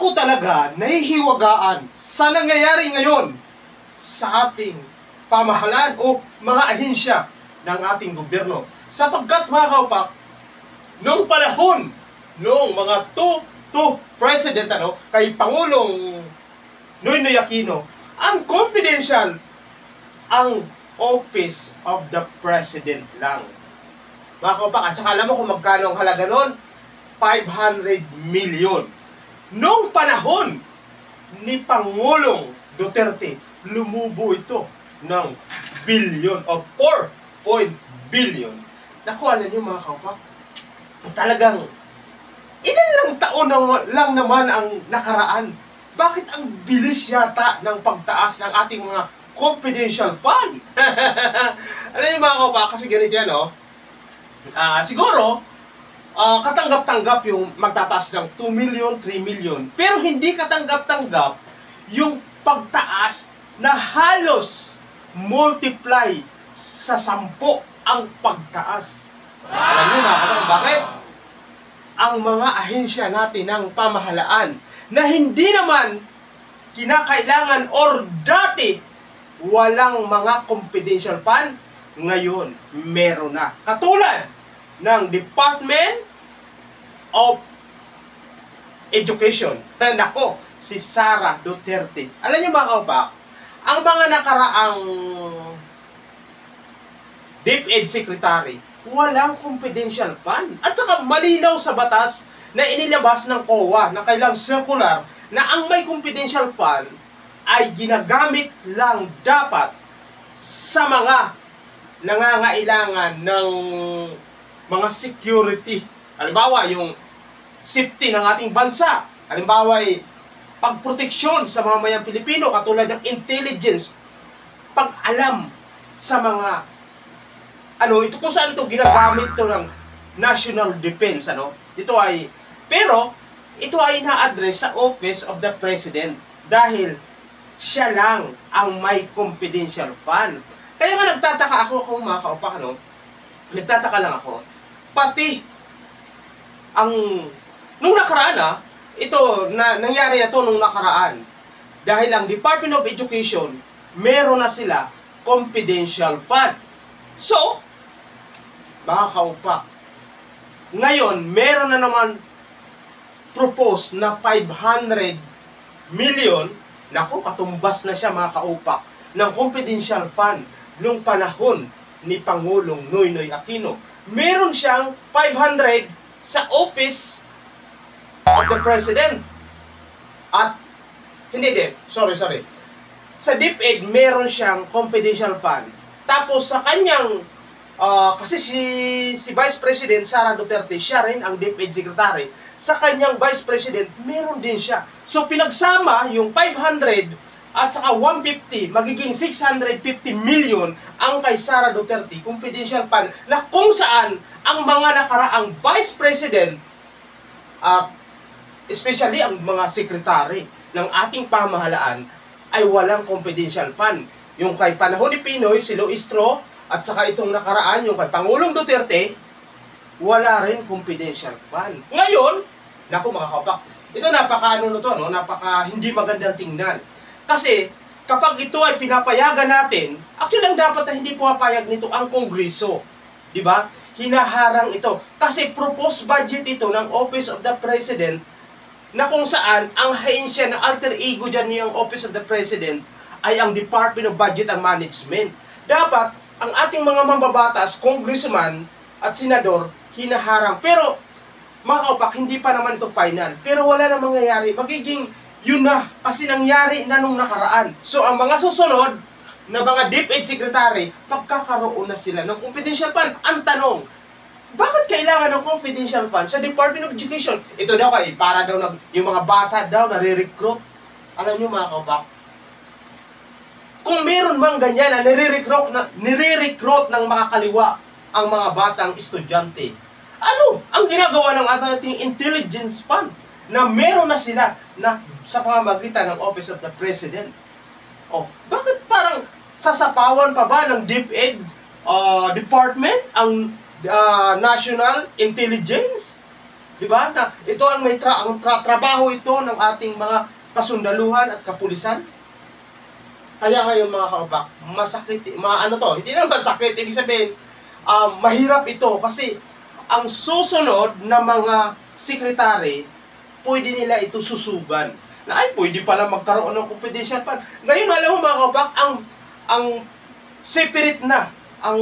ako talaga nahihiwagaan sa nangyayari ngayon sa ating pamahalaan o mga ahensya ng ating gobyerno. Sapagkat mga kaupak, noong panahon, noong mga two president kay Pangulong Noynoy Aquino, ang confidential ang Office of the President lang. Mga kaupak, at saka alam mo kung magkano ang halaga nun? 500 million. Noong panahon ni Pangulong Duterte, lumubo ito ng billion o 4 billion. Naku, alam niyo mga kaupak, talagang ilan lang taon lang naman ang nakaraan. Bakit ang bilis yata ng pagtaas ng ating mga confidential fund? Alam niyo mga kaupak, kasi ganito yan, siguro, katanggap-tanggap yung magtataas ng 2 million, 3 million. Pero hindi katanggap-tanggap yung pagtaas na halos multiply sa 10 ang pagtaas. Alam niyo mga kapatid, bakit? Ang mga ahensya natin ng pamahalaan na hindi naman kinakailangan or dati walang mga confidential fund, ngayon meron na. Katulad ng Department of Education. Nako, si Sara Duterte. Alam niyo mga kaupak, ang mga nakaraang DepEd Secretary, walang confidential fund. At saka malinaw sa batas na inilabas ng COA na kailang circular na ang may confidential fund ay ginagamit lang dapat sa mga nangangailangan ng mga security. Halimbawa, yung safety ng ating bansa. Halimbawa, pagproteksyon sa mga mayang Pilipino, katulad ng intelligence, pag-alam sa mga ito kung saan ito ginagamit ito ng national defense, pero ito ay na-address sa Office of the President dahil siya lang ang may confidential fund. Kaya nga nagtataka ako kung mga kaupak, nagtataka lang ako, pati nung nakaraan, nangyari ito nung nakaraan. Dahil ang Department of Education, meron na sila confidential fund. So, mga kaupak, ngayon, meron na naman propose na 500 million, naku, katumbas na siya mga kaupak, ng confidential fund nung panahon ni Pangulong Noynoy Aquino. Meron siyang 500 sa Office of the President. At, sorry. Sa DepEd, meron siyang confidential fund. Tapos sa kanyang, kasi si Vice President Sara Duterte, siya rin ang DepEd Secretary. Sa kanyang Vice President, meron din siya. So pinagsama yung 500 at saka 150, magiging 650 million ang kay Sara Duterte confidential fund na kung saan ang mga nakaraang Vice President at especially ang mga sekretary ng ating pamahalaan ay walang confidential fund. Yung kay panahon ni Pinoy, si Loistro, at saka itong nakaraan, yung kay Pangulong Duterte, wala rin confidential fund. Ngayon, naku mga kaupak, ito napaka hindi magandang tingnan. Kasi, kapag ito ay pinapayagan natin, actually ang dapat na hindi pumapayag nito ang Kongreso. Diba? Hinaharang ito. Kasi proposed budget ito ng Office of the President na kung saan ang ahensya na alter ego dyan niyang Office of the President ay ang Department of Budget and Management. Dapat, ang ating mga mambabatas, congressman at senador, hinaharang. Pero, mga kaupak, hindi pa naman ito final. Pero wala na mangyayari. Magiging yun na. Kasi nangyari na nung nakaraan. So, ang mga susunod na mga DepEd Secretary, magkakaroon na sila ng confidential fund. Ang tanong, bakit kailangan ng confidential fund sa Department of Education? Ito daw para daw yung mga bata daw nare-recruit. Alam nyo mga kaupak, kung meron mang ganyan na nire-recruit ng mga kaliwa ang mga batang estudyante, ano ang ginagawa ng ating intelligence fund na meron na sila na sa pamamagitan ng Office of the President? Bakit parang sasapawan pa ba ng DepEd Department ang National Intelligence? Di ba? Na ito ang may trabaho ito ng ating mga kasundaluhan at kapulisan. Kaya ngayon mga kaubak, masakit, hindi na masakit, ibig sabihin, mahirap ito kasi ang susunod na mga sekretary, pwede nila ito susugan. Na ay, pwede pala magkaroon ng confidential fund. Ngayon, alam mo mga kaubak, ang separate na, ang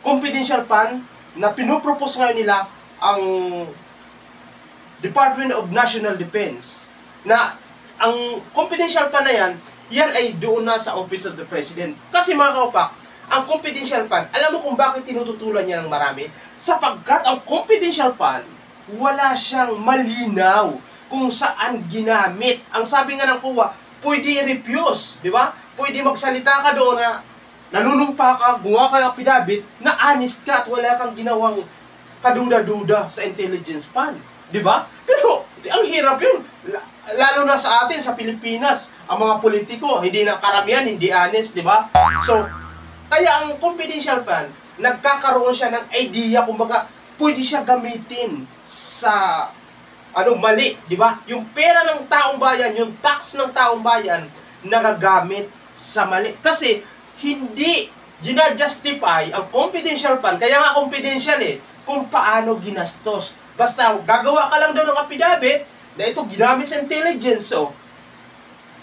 confidential fund na pinupropose ngayon nila ang Department of National Defense. Na ang confidential fund na yan ay doon na sa Office of the President. Kasi mga kaupak, ang confidential fund, alam mo kung bakit tinututulan niya ng marami? Sapagkat ang confidential fund, wala siyang malinaw kung saan ginamit. Ang sabi nga ng kuwa, pwede i-refuse, di ba? Pwede magsalita ka doon na nanunumpa ka, gumawa ka ng affidavit, na honest ka at wala kang ginawang kaduda-duda sa intelligence fund. Di ba? Pero, ang hirap yun. Lalo na sa atin, sa Pilipinas, ang mga politiko, hindi na karamihan, hindi honest, di ba? So, kaya ang confidential fund, nagkakaroon siya ng idea, kumbaga, pwede siya gamitin sa mali, di ba? Yung pera ng taong bayan, yung tax ng taong bayan, nagagamit sa mali. Kasi, hindi gina-justify ang confidential fund, kaya nga confidential kung paano ginastos. Basta, gagawa ka lang daw ng affidavit, na ito ginamit sa intelligence, so,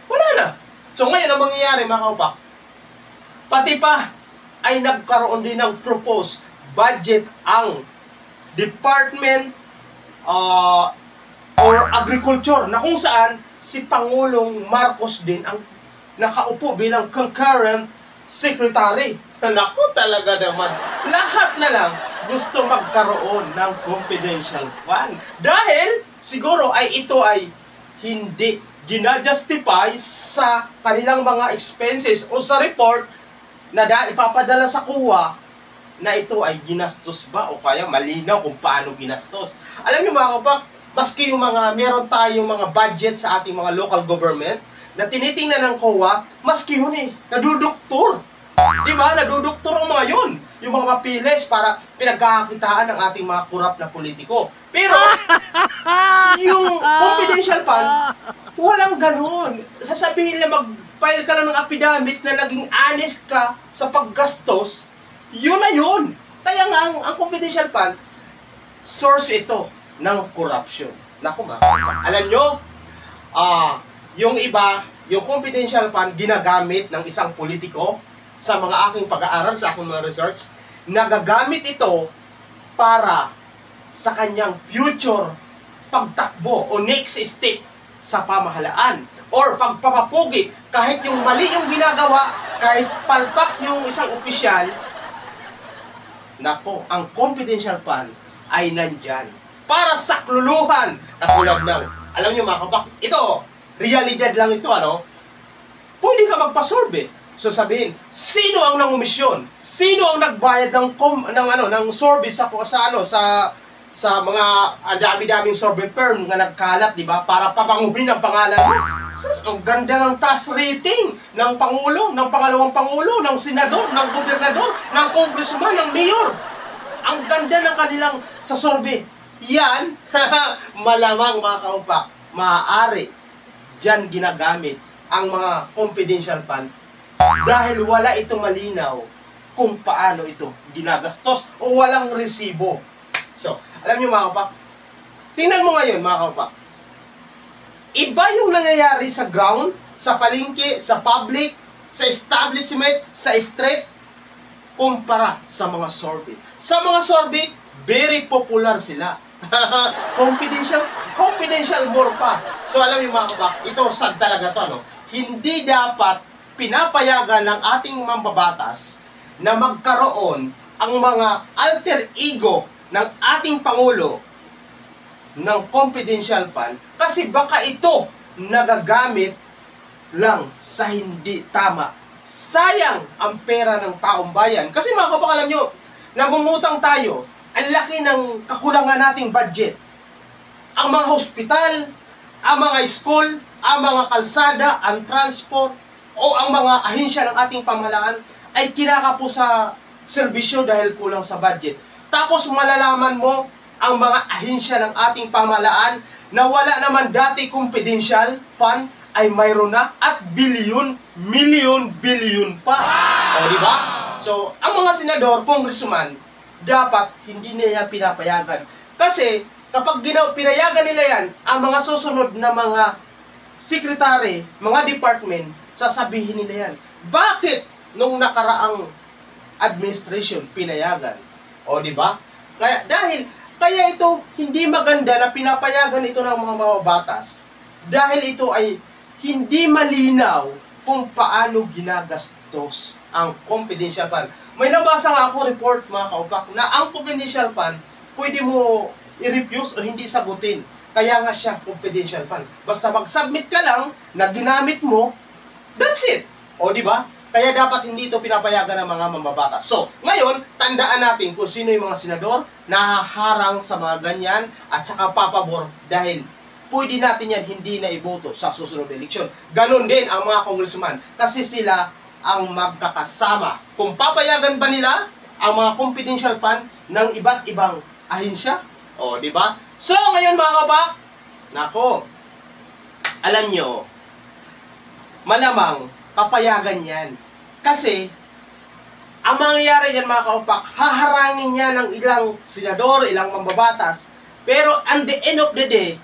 wala na. So, ngayon, ang mangyayari, mga kaupak, pati pa, ay nagkaroon din ng proposed budget ang Department or Agriculture na kung saan si Pangulong Marcos din ang nakaupo bilang concurrent secretary. Naku talaga naman, lahat na lang gusto magkaroon ng confidential fund. Dahil siguro ay ito ay hindi gina-justify sa kanilang mga expenses o sa report na ipapadala sa kuwa na ito ay ginastos ba o kaya malinaw kung paano ginastos. Alam niyo mga kapak, maski yung meron tayong mga budget sa ating mga local government na tinitingnan ng COA, maski yun naduduktor. Diba? Naduduktor ang mga yun. Yung mga mapilis para pinagkakakitaan ng ating mga korap na politiko. Pero, yung confidential fund, walang ganun. Sasabihin na mag-file ka lang ng affidavit na naging honest ka sa paggastos, yun na yun. Kaya nga, ang confidential fund, source ito ng corruption. Naku mga, alam nyo, yung iba, yung confidential fund, ginagamit ng isang politiko sa mga aking pag-aaral, sa aking mga research, nagagamit ito para sa kanyang future pagtakbo o next step sa pamahalaan or pagpapapugi. Kahit yung mali yung ginagawa, kahit palpak yung isang opisyal, nako, ang confidential fund ay nandyan para sakluluhan. Katulad ng, alam nyo mga kabak, ito, realidad lang ito, pwede ka magpa-survey. So sabihin, sino ang nangumisyon? Sino ang nagbayad ng survey sa mga dami-daming survey firm na nagkalat, di ba? Para papanguhin ang pangalan mo. Ang ganda ng trust rating ng Pangulo, ng pangalawang Pangulo, ng Senador, ng Gobernador, ng Congressman, ng Mayor. Ang ganda ng kanilang sa survey. Yan, malamang mga kaupak, maaari dyan ginagamit ang mga confidential fund dahil wala ito malinaw kung paano ito ginagastos o walang resibo. So, alam niyo mga kapak, tingnan mo ngayon mga kapak, iba yung nangyayari sa ground, sa palengke, sa public, sa establishment, sa street, kumpara sa mga survey. Sa mga survey, very popular sila. confidential more pa. So alam niyo mga kapak, ito sad talaga to, Hindi dapat pinapayagan ng ating mambabatas na magkaroon ang mga alter ego ng ating Pangulo ng confidential fund kasi baka ito nagagamit lang sa hindi tama. Sayang ang pera ng taong bayan. Kasi mga kabak, alam nyo, nangungutang tayo, ang laki ng kakulangan nating budget. Ang mga hospital, ang mga school, ang mga kalsada, ang transport, o ang mga ahensya ng ating pamahalaan ay kinakapo sa serbisyo dahil kulang sa budget. Tapos malalaman mo, ang mga ahensya ng ating pamahalaan na wala naman dati confidential fund ay mayroon na at bilyon pa. O di ba? So, ang mga senador, congressman, dapat hindi nila pinapayagan. Kasi kapag pinayagan nila yan, ang mga susunod na mga secretary, mga department, sasabihin nila yan. Bakit nung nakaraang administration pinayagan? O di ba? Kaya ito hindi maganda na pinapayagan ito ng mga mababatas dahil ito ay hindi malinaw kung paano ginagastos ang confidential fund. May nabasa nga ako report mga kaupak na ang confidential fund pwede mo i-refuse o hindi sagutin. Kaya nga siya confidential fund. Basta mag-submit ka lang na ginamit mo, that's it. O di ba? Kaya dapat hindi ito pinapayagan ng mga mambabatas. So, ngayon, tandaan natin kung sino yung mga senador na haharang sa mga ganyan at saka papabor dahil pwede natin yan hindi na iboto sa susunod na eleksyon. Ganon din ang mga congressman kasi sila ang magkakasama. Kung papayagan ba nila ang mga confidential fund ng iba't ibang ahensya? O, di ba? So, ngayon mga kabak, nako, alam nyo, malamang papayagan yan. Kasi, ang mangyayari yan mga kaupak, haharangin yan ng ilang senador, ilang mambabatas, pero at the end of the day,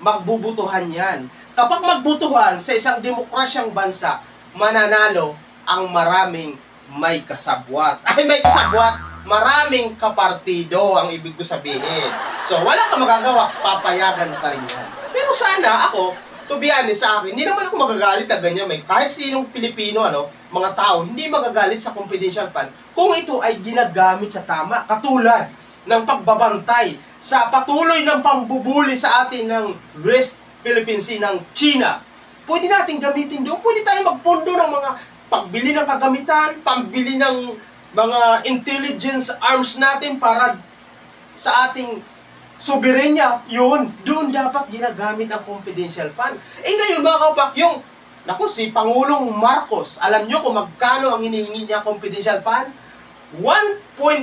magbubutuhan yan. Kapag magbutuhan sa isang demokrasyang bansa, mananalo ang maraming may kasabwat. Ay, may kasabwat, maraming kapartido ang ibig ko sabihin. So, wala ka magagawa, papayagan pa rin yan. Pero sana ako, to be honest sa akin, hindi naman ako magagalit na ganyan. Kahit sinong Pilipino, mga tao, hindi magagalit sa confidential fund kung ito ay ginagamit sa tama. Katulad ng pagbabantay sa patuloy ng pambubuli sa atin ng West Philippine Sea ng China. Pwede natin gamitin doon. Pwede tayo magpondo ng mga pagbili ng kagamitan, pambili ng mga intelligence arms natin para sa ating soberenya, yun, doon dapat ginagamit ang confidential fund. Ngayon mga kaupak, si Pangulong Marcos, alam nyo kung magkano ang hinihingi niya confidential fund? 1.4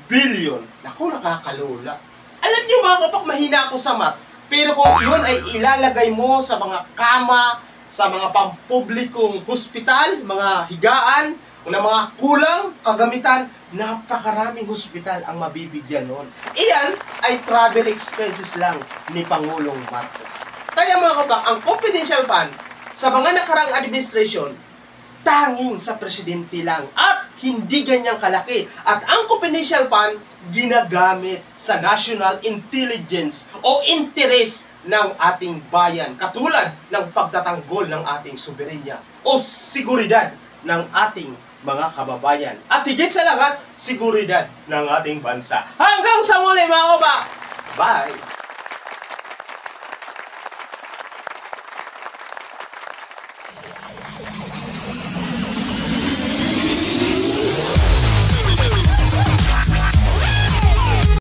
billion. Naku, nakakalula. Alam nyo mga kaupak, mahina ako sa math, pero kung yun ay ilalagay mo sa mga kama, sa mga pampublikong hospital, mga higaan, na mga kulang kagamitan, napakaraming hospital ang mabibigyan noon. Iyan ay travel expenses lang ni Pangulong Marcos. Kaya mga kabak, ang confidential fund sa mga nakarang administration, tanging sa presidente lang at hindi ganyang kalaki. At ang confidential fund, ginagamit sa national intelligence o interes ng ating bayan, katulad ng pagtatanggol ng ating soberenya o seguridad ng ating mga kababayan. At higit sa lahat, seguridad ng ating bansa. Hanggang sa muli mga kabak! Bye!